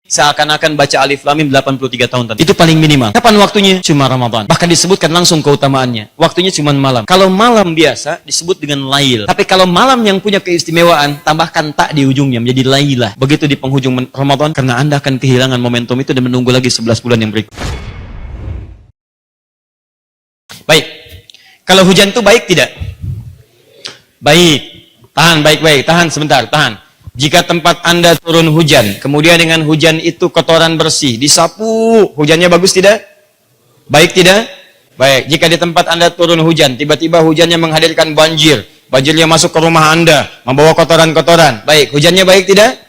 seakan-akan baca Alif Lam Mim 83 tahun tadi. Itu paling minimal. Kapan waktunya? Cuma Ramadan. Bahkan disebutkan langsung keutamaannya. Waktunya cuma malam. Kalau malam biasa disebut dengan lail. Tapi kalau malam yang punya keistimewaan, tambahkan tak di ujungnya menjadi lailah. Begitu di penghujung Ramadan, karena Anda akan kehilangan momentum itu dan menunggu lagi 11 bulan yang berikut. Baik. Kalau hujan itu baik tidak? Baik. Tahan baik-baik. Tahan sebentar. Tahan. Jika tempat Anda turun hujan, kemudian dengan hujan itu kotoran bersih, disapu, hujannya bagus tidak? Baik tidak? Baik. Jika di tempat Anda turun hujan, tiba-tiba hujannya menghadirkan banjir, banjirnya masuk ke rumah Anda, membawa kotoran-kotoran. Baik. Hujannya baik tidak?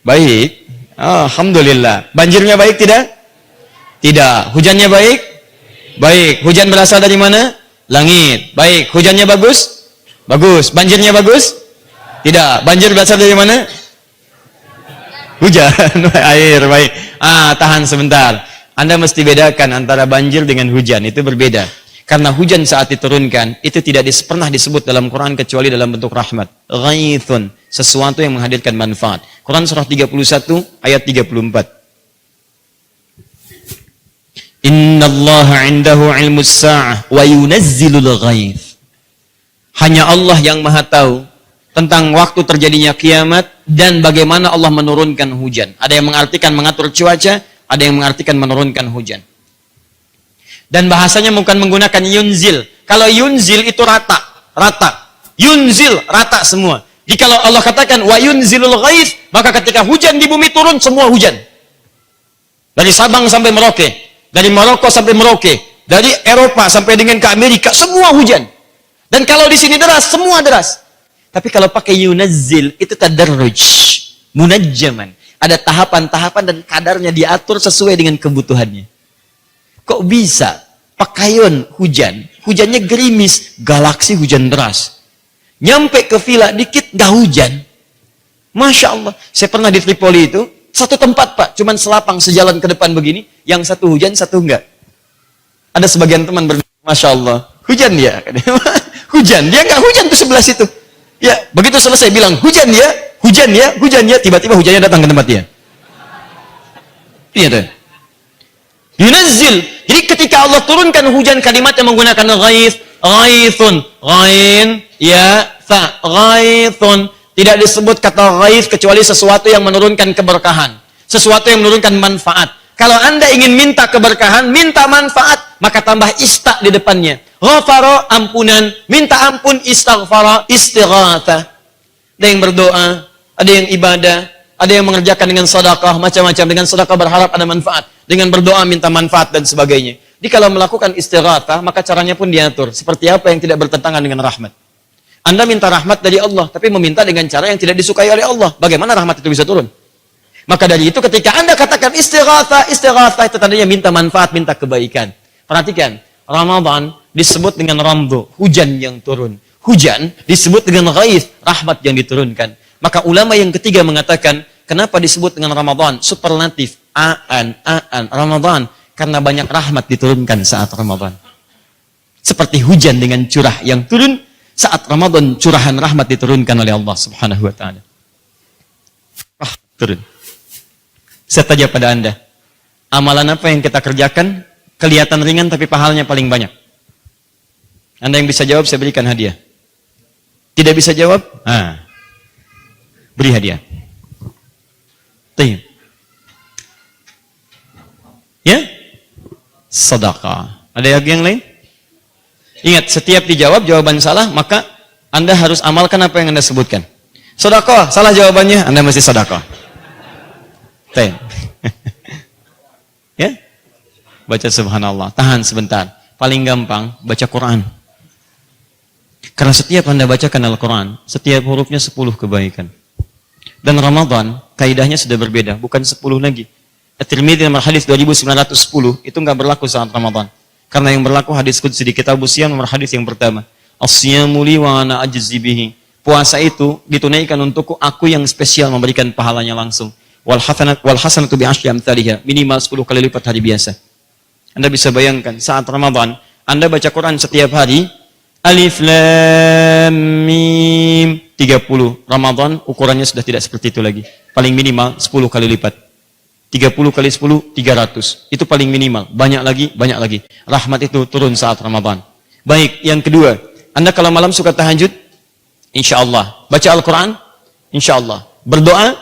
Baik. Alhamdulillah. Banjirnya baik tidak? Tidak. Hujannya baik? Baik. Hujan berasal dari mana? Langit. Baik. Hujannya bagus? Bagus. Banjirnya bagus? Tidak. Banjir berasal dari mana? Hujan. Air. Baik. Tahan sebentar. Anda mesti bedakan antara banjir dengan hujan. Itu berbeda. Karena hujan saat diturunkan, itu tidak pernah disebut dalam Quran kecuali dalam bentuk rahmat. Ghaithun. Sesuatu yang menghadirkan manfaat. Quran surah 31 ayat 34. Innallaha indahu ilmus sa'ah wa yunazzilul ghaith. Hanya Allah yang maha tahu tentang waktu terjadinya kiamat dan bagaimana Allah menurunkan hujan. Ada yang mengartikan mengatur cuaca, ada yang mengartikan menurunkan hujan. Dan bahasanya bukan menggunakan yunzil. Kalau yunzil itu rata. Yunzil, rata semua. Jika Allah katakan wa yunzilul ghaith, maka ketika hujan di bumi turun, semua hujan. Dari Sabang sampai Merauke, dari Maroko sampai Merauke, dari Eropa sampai dengan ke Amerika, semua hujan. Dan kalau di sini deras, semua deras. Tapi kalau pakai yunazzil, itu tadarruj, munajjaman. Ada tahapan-tahapan dan kadarnya diatur sesuai dengan kebutuhannya. Kok bisa pakaian hujan, hujannya gerimis, galaksi hujan deras. Nyampe ke villa dikit, nggak hujan. Masya Allah. Saya pernah di Tripoli itu, satu tempat Pak, cuman selapang sejalan ke depan begini, yang satu hujan, satu enggak. Ada sebagian teman berkata, Masya Allah, hujan ya? Hujan, dia nggak hujan tuh sebelah situ. Ya, begitu selesai bilang hujan ya, tiba-tiba hujannya datang ke tempat dia. Iya tuh. Yunazzil. Jadi ketika Allah turunkan hujan, kalimat yang menggunakan ghaith, ghaithun, ghain, ya, fa, ghaithun. Tidak disebut kata ghaith kecuali sesuatu yang menurunkan keberkahan, sesuatu yang menurunkan manfaat. Kalau Anda ingin minta keberkahan, minta manfaat, maka tambah ista di depannya. Ghafara, ampunan, minta ampun, istighfara, istighatsah. Ada yang berdoa, ada yang ibadah, ada yang mengerjakan dengan sedekah, macam-macam. Dengan sedekah berharap ada manfaat, dengan berdoa minta manfaat dan sebagainya. Jadi kalau melakukan istighatsah, maka caranya pun diatur. Seperti apa yang tidak bertentangan dengan rahmat. Anda minta rahmat dari Allah, tapi meminta dengan cara yang tidak disukai oleh Allah. Bagaimana rahmat itu bisa turun? Maka dari itu ketika Anda katakan istighatsah itu tandanya minta manfaat, minta kebaikan. Perhatikan, Ramadan disebut dengan ramdu, hujan yang turun. Hujan disebut dengan ghaith, rahmat yang diturunkan. Maka ulama yang ketiga mengatakan, kenapa disebut dengan Ramadan? Superlatif, Ramadan. Karena banyak rahmat diturunkan saat Ramadan. Seperti hujan dengan curah yang turun, saat Ramadan curahan rahmat diturunkan oleh Allah Subhanahu wa ta'ala. Turun. Saya tanya pada Anda, amalan apa yang kita kerjakan kelihatan ringan tapi pahalanya paling banyak? Anda yang bisa jawab, saya berikan hadiah. Tidak bisa jawab? Beri hadiah. Tayyib. Ya? Sedekah. Ada yang lain? Ingat, setiap dijawab jawaban salah, maka Anda harus amalkan apa yang Anda sebutkan. Sedekah, salah jawabannya, Anda mesti sedekah. Ya? Baca subhanallah. Tahan sebentar. Paling gampang, baca Quran. Karena setiap Anda bacakan Al-Quran, setiap hurufnya 10 kebaikan. Dan Ramadan, kaidahnya sudah berbeda. Bukan 10 lagi. At-Tirmidzi nomor hadis 2910, itu nggak berlaku saat Ramadan. Karena yang berlaku hadis qudsi di kitab Siyam nomor hadis yang pertama. As-siyamu li wa ana ajzi bihi. Puasa itu ditunaikan untukku, aku yang spesial memberikan pahalanya langsung. Wal hasanatu bi asyri amsalihha, minimal 10 kali lipat hari biasa. Anda bisa bayangkan saat Ramadan, Anda baca Quran setiap hari, Alif Lam Mim 30. Ramadan ukurannya sudah tidak seperti itu lagi. Paling minimal 10 kali lipat. 30 kali 10, 300. Itu paling minimal. Banyak lagi, banyak lagi. Rahmat itu turun saat Ramadan. Baik, yang kedua. Anda kalau malam suka tahajud, insya Allah. Baca Al-Quran, insya Allah. Berdoa,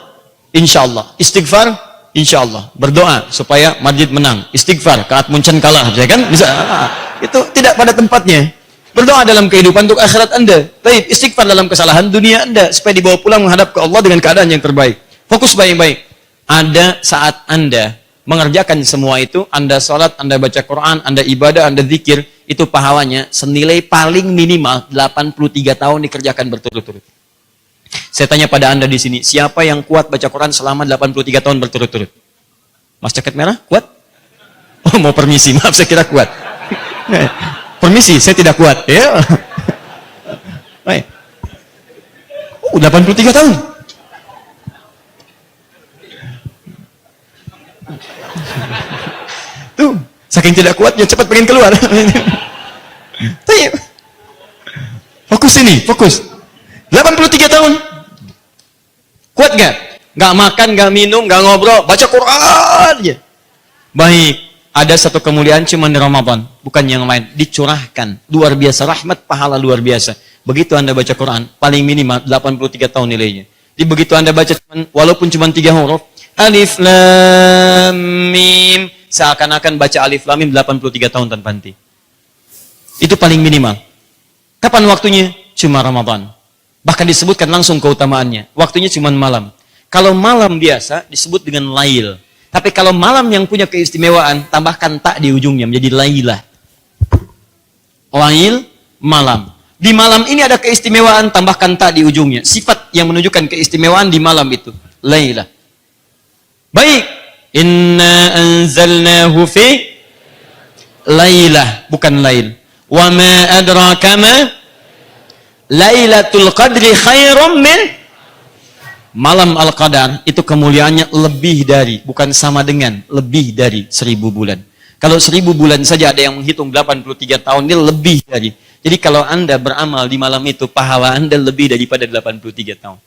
insya Allah. Istighfar, insya Allah. Berdoa supaya Madrid menang. Istighfar, Kaat Munchen kalah. Ya kan? Bisa. Itu tidak pada tempatnya. Berdoa dalam kehidupan untuk akhirat Anda. Baik, istighfar dalam kesalahan dunia Anda. Supaya dibawa pulang menghadap ke Allah dengan keadaan yang terbaik. Fokus baik-baik. Ada saat Anda mengerjakan semua itu, Anda sholat, Anda baca Quran, Anda ibadah, Anda zikir, itu pahalanya senilai paling minimal 83 tahun dikerjakan berturut-turut. Saya tanya pada Anda di sini, siapa yang kuat baca Quran selama 83 tahun berturut-turut? Mas jaket merah, kuat? Oh, mau permisi, maaf saya kira kuat. Permisi, saya tidak kuat. Ya. Baik. 83 tahun. Tuh, saking tidak kuatnya cepat pengen keluar. Fokus ini, fokus. 83 tahun. Kuat gak? Gak makan, gak minum, gak ngobrol, baca Quran aja. Baik, ada satu kemuliaan cuma di Ramadan, bukan yang lain. Dicurahkan, luar biasa, rahmat, pahala luar biasa. Begitu Anda baca Quran, paling minimal 83 tahun nilainya. Jadi begitu Anda baca, walaupun cuma 3 huruf, Alif Lam Mim, seakan-akan baca Alif Lam Mim 83 tahun tanpa henti. Itu paling minimal. Kapan waktunya? Cuma Ramadan. Bahkan disebutkan langsung keutamaannya. Waktunya cuma malam. Kalau malam biasa disebut dengan lail. Tapi kalau malam yang punya keistimewaan, tambahkan tak di ujungnya menjadi lailah. Lail, malam. Di malam ini ada keistimewaan, tambahkan tak di ujungnya. Sifat yang menunjukkan keistimewaan di malam itu. Lailah. Baik. Inna anzalnahu fi lailah. Bukan lail. Wa ma adraka ma Lailatul Qadri khairum min malam Al-Qadar. Itu kemuliaannya lebih dari, bukan sama dengan, lebih dari 1000 bulan. Kalau 1000 bulan saja ada yang menghitung 83 tahun, ini lebih dari. Jadi kalau Anda beramal di malam itu, pahala Anda lebih daripada 83 tahun.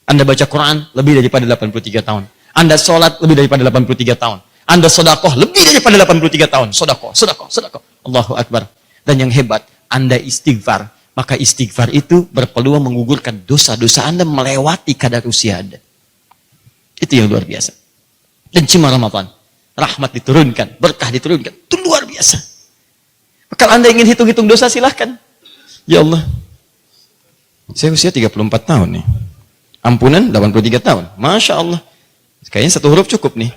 Anda baca Quran, lebih daripada 83 tahun. Anda sholat, lebih daripada 83 tahun. Anda sodakoh, lebih daripada 83 tahun. Sodakoh, sodakoh, sodakoh. Allahu Akbar. Dan yang hebat, Anda istighfar. Maka istighfar itu berpeluang menggugurkan dosa-dosa Anda melewati kadar usia Anda. Itu yang luar biasa. Dan cuma Ramadan. Rahmat diturunkan, berkah diturunkan. Itu luar biasa. Kalau Anda ingin hitung-hitung dosa, silahkan. Ya Allah. Saya usia 34 tahun nih. Ampunan 83 tahun. Masya Allah. Kayaknya satu huruf cukup nih.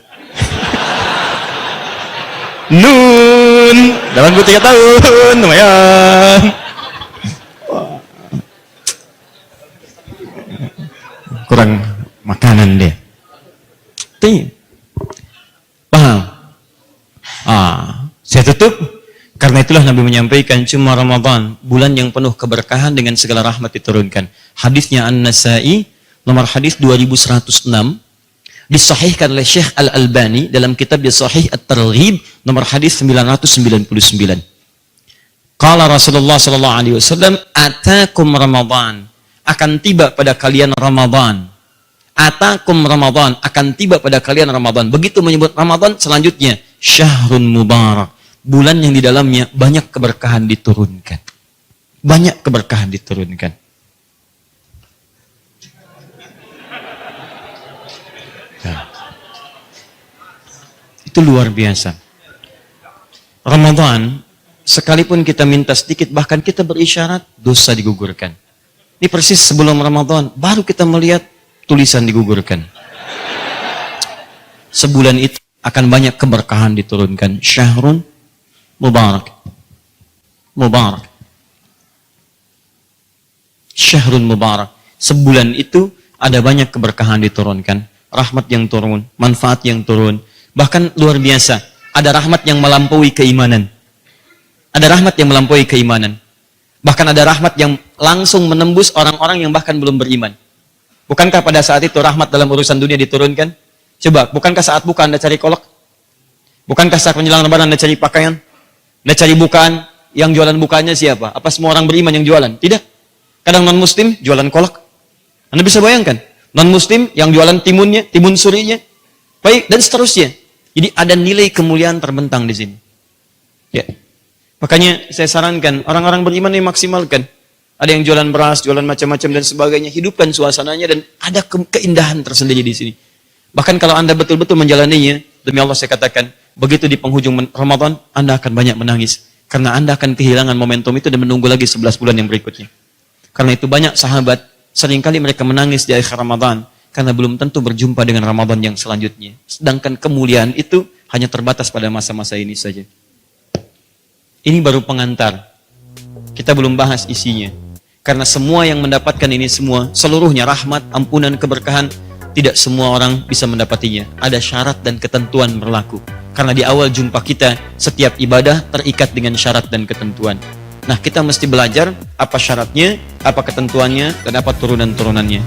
Nun. 83 tahun. Lumayan. Kurang makanan dia. Paham? Saya tutup. Karena itulah Nabi menyampaikan cuma Ramadan, bulan yang penuh keberkahan dengan segala rahmat diturunkan. Hadisnya An-Nasai, nomor hadis 2106, disahihkan oleh Syekh Al-Albani dalam kitab Sahih At-Targhib, nomor hadis 999. Qala Rasulullah sallallahu alaihi wasallam, "Atakum Ramadan." Akan tiba pada kalian Ramadan. Atakum Ramadan, akan tiba pada kalian Ramadan. Begitu menyebut Ramadan, selanjutnya syahrun mubarak, bulan yang di dalamnya banyak keberkahan diturunkan. Banyak keberkahan diturunkan. Nah. Itu luar biasa. Ramadan, sekalipun kita minta sedikit, bahkan kita berisyarat, dosa digugurkan. Ini persis sebelum Ramadan, baru kita melihat tulisan digugurkan. Sebulan itu akan banyak keberkahan diturunkan. Syahrun mubarak. Mubarak. Syahrun mubarak. Sebulan itu ada banyak keberkahan diturunkan. Rahmat yang turun, manfaat yang turun. Bahkan luar biasa, ada rahmat yang melampaui keimanan. Ada rahmat yang melampaui keimanan. Bahkan ada rahmat yang langsung menembus orang-orang yang bahkan belum beriman. Bukankah pada saat itu rahmat dalam urusan dunia diturunkan? Coba, bukankah saat buka Anda cari kolak? Bukankah saat menjelang Ramadan Anda cari pakaian? Anda cari bukaan? Yang jualan bukaannya siapa? Apa semua orang beriman yang jualan? Tidak. Kadang non-muslim jualan kolak. Anda bisa bayangkan. Non-muslim yang jualan timunnya, timun surinya. Baik, dan seterusnya. Jadi ada nilai kemuliaan terbentang di sini. Ya. Makanya saya sarankan orang-orang beriman ini maksimalkan. Ada yang jualan beras, jualan macam-macam dan sebagainya. Hidupkan suasananya dan ada keindahan tersendiri di sini. Bahkan kalau Anda betul-betul menjalaninya, demi Allah saya katakan, begitu di penghujung Ramadan, Anda akan banyak menangis. Karena Anda akan kehilangan momentum itu dan menunggu lagi 11 bulan yang berikutnya. Karena itu banyak sahabat, seringkali mereka menangis di akhir Ramadan, karena belum tentu berjumpa dengan Ramadan yang selanjutnya. Sedangkan kemuliaan itu hanya terbatas pada masa-masa ini saja. Ini baru pengantar. Kita belum bahas isinya. Karena semua yang mendapatkan ini semua, seluruhnya rahmat, ampunan, keberkahan, tidak semua orang bisa mendapatinya. Ada syarat dan ketentuan berlaku. Karena di awal jumpa kita, setiap ibadah terikat dengan syarat dan ketentuan. Nah, kita mesti belajar apa syaratnya, apa ketentuannya, dan apa turunan-turunannya.